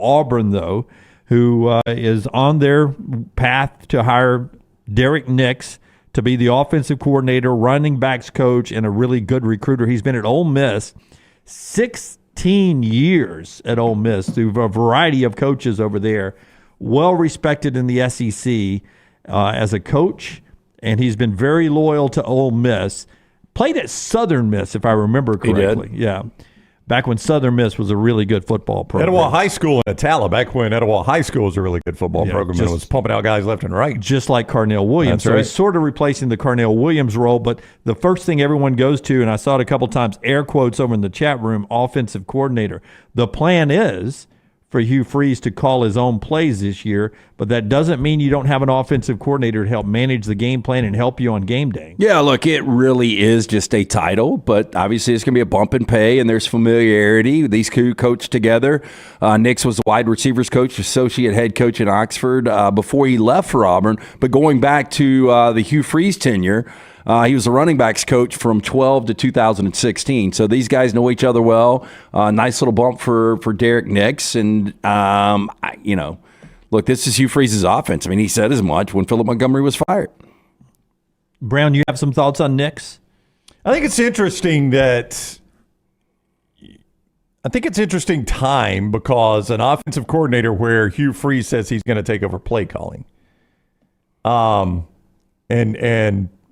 Auburn, though, who is on their path to hire Derrick Nix to be the offensive coordinator, running backs coach, and a really good recruiter. He's been at Ole Miss 16 years at Ole Miss through a variety of coaches over there. Well respected in the SEC as a coach, and he's been very loyal to Ole Miss. Played at Southern Miss, if I remember correctly. He did. Yeah. Back when Southern Miss was a really good football program. Etowah High School in Attala, back when Etowah High School was a really good football program, and it was pumping out guys left and right. Just like Carnell Williams. That's so right. he's sort of replacing the Carnell Williams role, but the first thing everyone goes to, and I saw it a couple times, air quotes over in the chat room, offensive coordinator. The plan is for Hugh Freeze to call his own plays this year, but that doesn't mean you don't have an offensive coordinator to help manage the game plan and help you on game day. Yeah, look, it really is just a title, but obviously it's going to be a bump in pay, and there's familiarity. These two coached together. Nix was the wide receivers coach, associate head coach in Oxford before he left for Auburn. But going back to the Hugh Freeze tenure, he was the running backs coach from 12 to 2016. So these guys know each other well. Nice little bump for Derrick Nix. And, look, this is Hugh Freeze's offense. I mean, he said as much when Philip Montgomery was fired. Brown, you have some thoughts on Nix? I think it's interesting time because an offensive coordinator where Hugh Freeze says he's going to take over play calling. And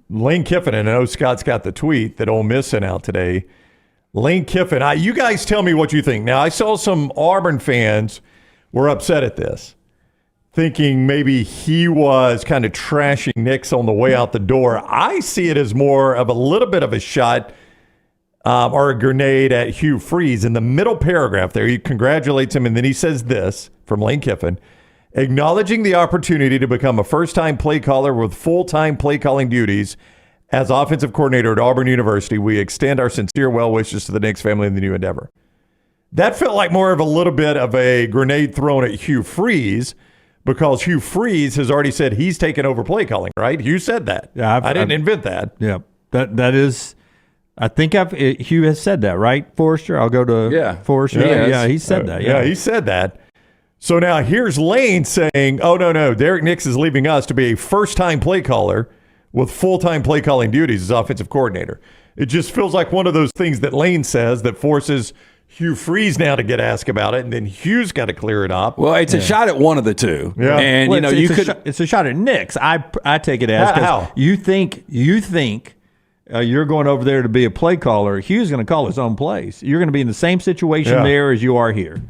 Lane Kiffin, and I know Scott's got the tweet that Ole Miss sent out today. Lane Kiffin, you guys tell me what you think. Now, I saw some Auburn fans were upset at this, thinking maybe he was kind of trashing Nix on the way out the door. I see it as more of a little bit of a shot or a grenade at Hugh Freeze. In the middle paragraph there, he congratulates him, and then he says this from Lane Kiffin: acknowledging the opportunity to become a first-time play caller with full-time play calling duties as offensive coordinator at Auburn University, we extend our sincere well wishes to the Nix family in the new endeavor. That felt like more of a little bit of a grenade thrown at Hugh Freeze, because Hugh Freeze has already said he's taken over play calling, right? Hugh said that. Yeah, I didn't invent that. Yeah, that is. I think Hugh has said that, right, Forrester? I'll go to Forrester. Yeah, he said that. Yeah, he said that. So now here's Lane saying, oh, no, Derrick Nix is leaving us to be a first-time play caller with full-time play calling duties as offensive coordinator. It just feels like one of those things that Lane says that forces Hugh Freeze now to get asked about it, and then Hugh's got to clear it up. Well, it's a shot at one of the two. Yeah. And, it's a shot at Nix. I take it as how? You think you're going over there to be a play caller. Hugh's going to call his own plays. You're going to be in the same situation there as you are here.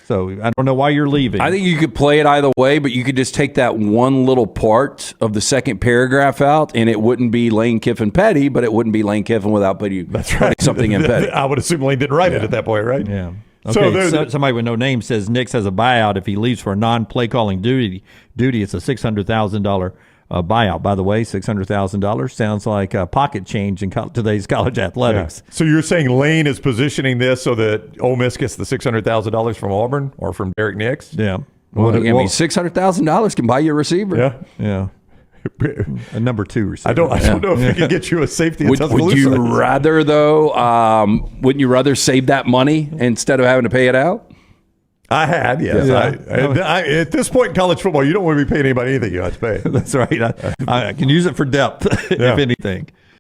So I don't know why you're leaving. I think you could play it either way, but you could just take that one little part of the second paragraph out, and it wouldn't be Lane Kiffin petty, but it wouldn't be Lane Kiffin without putting something in petty. I would assume Lane didn't write it at that point, right? Yeah. Okay, so somebody with no name says Nix has a buyout if he leaves for a non-play calling duty. It's a $600,000 buyout. By the way, $600,000 sounds like pocket change in today's college athletics. Yeah. So you're saying Lane is positioning this so that Ole Miss gets the $600,000 from Auburn or from Derrick Nix? Yeah. Well, $600,000 can buy you a receiver. Yeah. A number 2 receiver. I don't know if it can get you a safety. Would you rather, though, wouldn't you rather save that money instead of having to pay it out? I had, yes. Yeah. I, at this point in college football, you don't want to be paying anybody anything you have to pay. That's right. I can use it for depth, if anything.